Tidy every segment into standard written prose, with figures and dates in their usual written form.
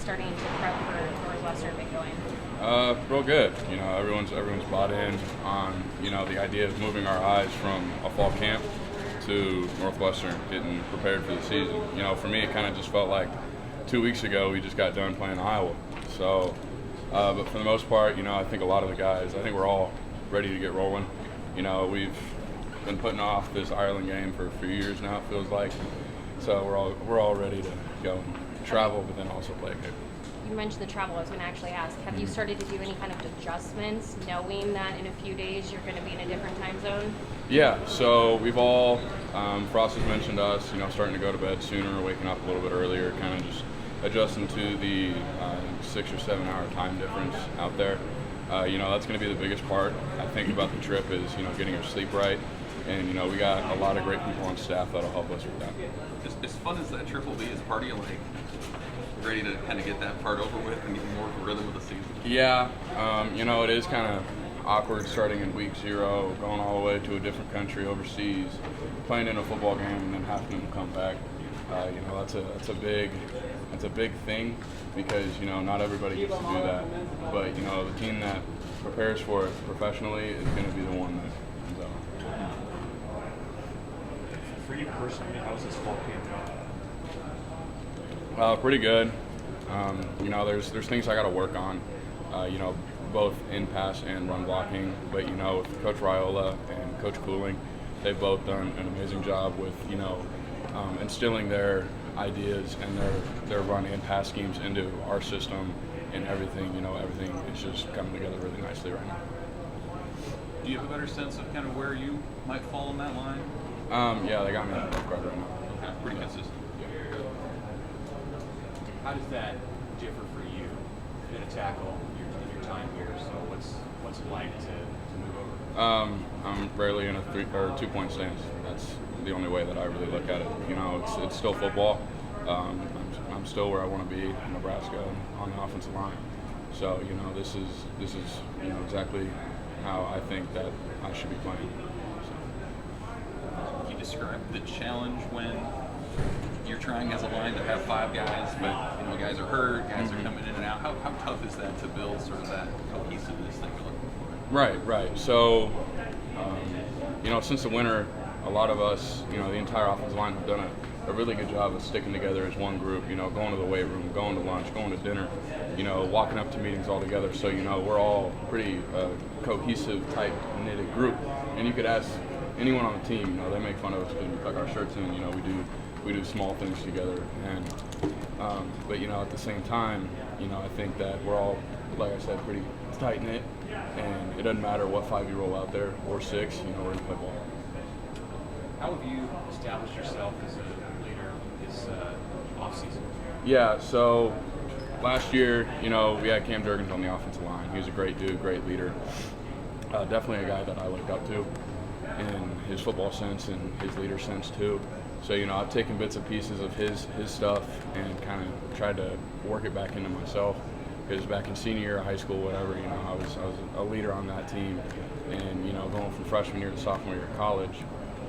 starting to prep for Northwestern been going? Real good. You know, everyone's bought in on, you know, the idea of moving our eyes from a fall camp to Northwestern, getting prepared for the season. You know, for me, it kind of just felt like 2 weeks ago we just got done playing Iowa. So, but for the most part, you know, I think a lot of the guys, I think we're all ready to get rolling. You know, we've been putting off this Ireland game for a few years now, it feels like. So we're all ready to go and travel, but then also play a game. You mentioned the travel. I was going to actually ask, have you started to do any kind of adjustments, knowing that in a few days you're going to be in a different time zone? Yeah, so we've all, Frost has mentioned us, you know, starting to go to bed sooner, waking up a little bit earlier, kind of just adjusting to the 6 or 7 hour time difference out there. You know, that's going to be the biggest part, I think, about the trip is, you know, getting your sleep right. And, you know, we got a lot of great people on staff that'll help us with that. As fun as that trip will be, is part of you like ready to kind of get that part over with and get more of a rhythm of the season? Yeah, you know, it is kind of awkward starting in week 0, going all the way to a different country overseas, playing in a football game, and then having to come back. You know, that's a big thing because, you know, not everybody gets to do that. But, you know, the team that prepares for it professionally is going to be the one that comes out. For you personally, how's this fall camp going? Pretty good. You know, there's things I got to work on. You know, both in pass and run blocking. But, you know, with Coach Raiola and Coach Cooling, they've both done an amazing job with, you know, instilling their ideas and their run and pass schemes into our system and everything. You know, everything is just coming together really nicely right now. Do you have a better sense of kind of where you might fall in that line? Yeah, they got me at left guard right now. Okay, pretty consistent. How does that differ for you? You've been a tackle your time here, so what's it like to move over? I'm rarely in a 3 or 2 point stance. That's the only way that I really look at it. You know, it's still football. I'm still where I want to be in Nebraska on the offensive line. So, you know, this is you know exactly how I think that I should be playing. Can you describe the challenge when you're trying as a line to have 5 guys, but you know guys are hurt, guys are coming in and out? How tough is that to build sort of that cohesiveness that you're looking for? Right. So, you know, since the winter, a lot of us, you know, the entire offensive line have done a really good job of sticking together as one group, you know, going to the weight room, going to lunch, going to dinner, you know, walking up to meetings all together. So, you know, we're all pretty cohesive, tight-knitted group. And you could ask anyone on the team, you know, they make fun of us because we tuck our shirts in, you know, we do small things together. And, but, you know, at the same time, you know, I think that we're all, like I said, pretty tight-knit. And it doesn't matter what 5 you roll out there or 6, you know, we're going to play ball. How have you established yourself as a leader this offseason? Yeah, so last year, you know, we had Cam Jurgens on the offensive line. He was a great dude, great leader. Definitely a guy that I looked up to in his football sense and his leader sense too. So, you know, I've taken bits and pieces of his stuff and kind of tried to work it back into myself. Because back in senior year of high school, whatever, you know, I was a leader on that team. And, you know, going from freshman year to sophomore year of college,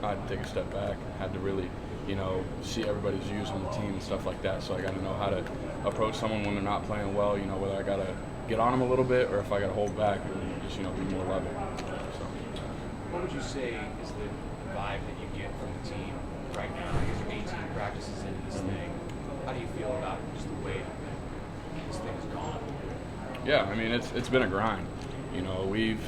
I had to take a step back, had to really, you know, see everybody's views on the team and stuff like that. So I got to know how to approach someone when they're not playing well, you know, whether I got to get on them a little bit or if I got to hold back and just, you know, be more level. So. What would you say is the vibe that you get from the team right now? You're 18 practices into this thing. How do you feel about just the way this thing's gone? Yeah, I mean, it's been a grind. You know, we've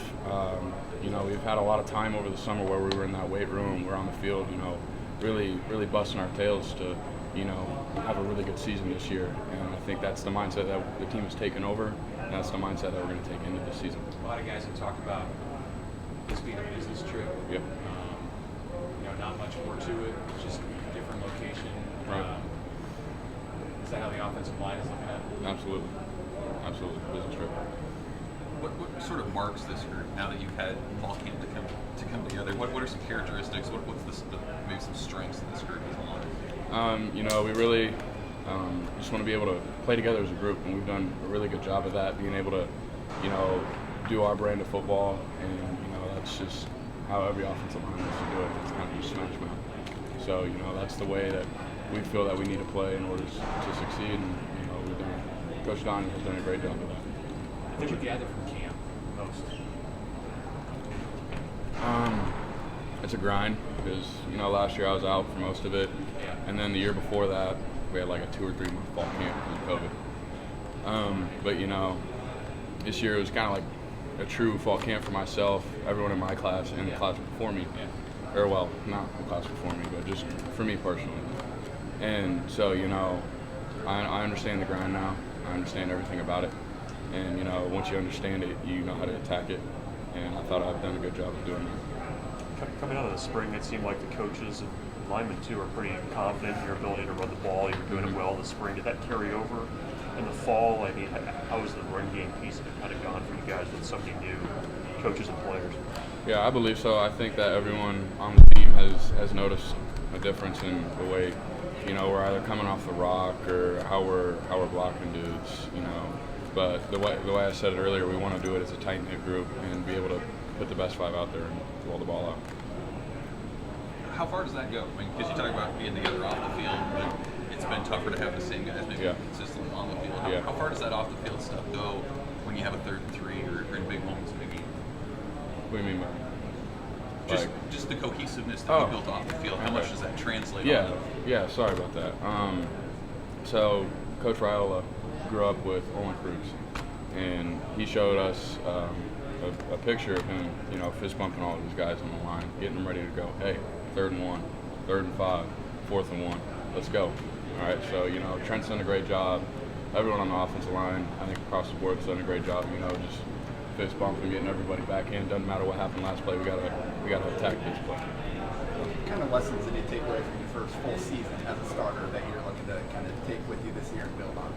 had a lot of time over the summer where we were in that weight room, we're on the field, you know, really busting our tails to, you know, have a really good season this year. And I think that's the mindset that the team has taken over, and that's the mindset that we're going to take into this season. A lot of guys have talked about this being a business trip. Yep. You know, not much more to it, just a different location. Right. Is that how the offensive line is looking at it? Absolutely, business trip. What sort of marks this group now that you've had fall camp to come together? What are some characteristics? What's maybe some strengths that this group has along? You know, we really just want to be able to play together as a group, and we've done a really good job of that, being able to, you know, do our brand of football, and, you know, that's just how every offensive line has to do it. It's kind of just smash mouth. So, you know, that's the way that we feel that we need to play in order to succeed, and, you know, we've done a Coach Donnie has done a great job of that. What did you gather from camp most? It's a grind because, you know, last year I was out for most of it. Yeah. And then the year before that, we had like a 2 or 3 month fall camp because of COVID. But, you know, this year it was kind of like a true fall camp for myself, everyone in my class, and the class before me. Yeah. Or, well, not the class before me, but just for me personally. And so, you know, I understand the grind now. I understand everything about it. And, you know, once you understand it, you know how to attack it. And I thought I've done a good job of doing that. Coming out of the spring, it seemed like the coaches and linemen too are pretty confident in your ability to run the ball. You were doing it well in the spring. Did that carry over in the fall? I mean, how was the run game piece of it kind of gone for you guys with so many new coaches and players? Yeah, I believe so. I think that everyone on the team has noticed a difference in the way, you know, we're either coming off the rock or how we're blocking dudes, you know. But the way I said it earlier, we want to do it as a tight-knit group and be able to put the best 5 out there and roll the ball out. How far does that go? I mean, because you talk about being together off the field, but it's been tougher to have the same guys maybe consistently on the field. How far does that off the field stuff go when you have a 3rd and 3 or in big moments in a game? What do you mean by Just the cohesiveness that you built off the field. How much does that translate? Yeah, sorry about that. So Coach Raiola grew up with Olin Cruz, and he showed us a picture of him, you know, fist bumping all of his guys on the line, getting them ready to go. Hey, 3rd and 1, 3rd and 5, 4th and 1, let's go. All right, so, you know, Trent's done a great job. Everyone on the offensive line, I think across the board, has done a great job, you know, just fist bumping, getting everybody back in. Doesn't matter what happened last play, we gotta attack this play. What kind of lessons did you take away from your first full season as a starter that you're looking to kind of take with you this year and build on?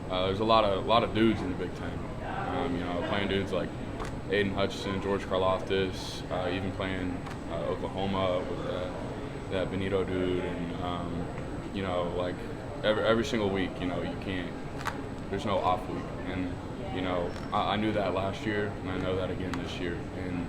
There's a lot of dudes in the Big Ten. You know, playing dudes like Aiden Hutchinson, George Karlaftis, even playing Oklahoma with that Benito dude, and you know, like every single week, you know, there's no off week, and you know, I knew that last year, and I know that again this year, and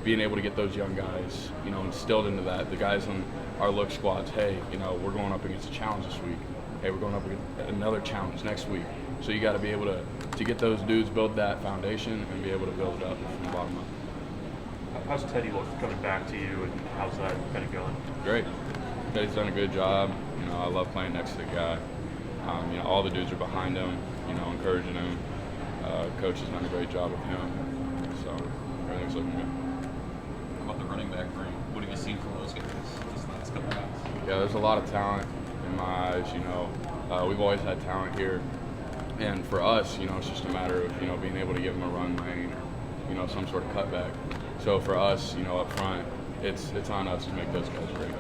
being able to get those young guys, you know, instilled into that, the guys on our look squads, hey, you know, we're going up against a challenge this week. Hey, we're going up against another challenge next week. So you got to be able to get those dudes, build that foundation, and be able to build it up from the bottom up. How's Teddy look coming back to you, and how's that kind of going? Great. Teddy's done a good job. You know, I love playing next to the guy. You know, all the dudes are behind him, you know, encouraging him. Coach has done a great job with him. So everything's looking good. How about the running back room? What have you seen from those guys this last couple of months? Yeah, there's a lot of talent in my eyes, you know. We've always had talent here. And for us, you know, it's just a matter of, you know, being able to give them a run lane or, you know, some sort of cutback. So for us, you know, up front, it's on us to make those guys great.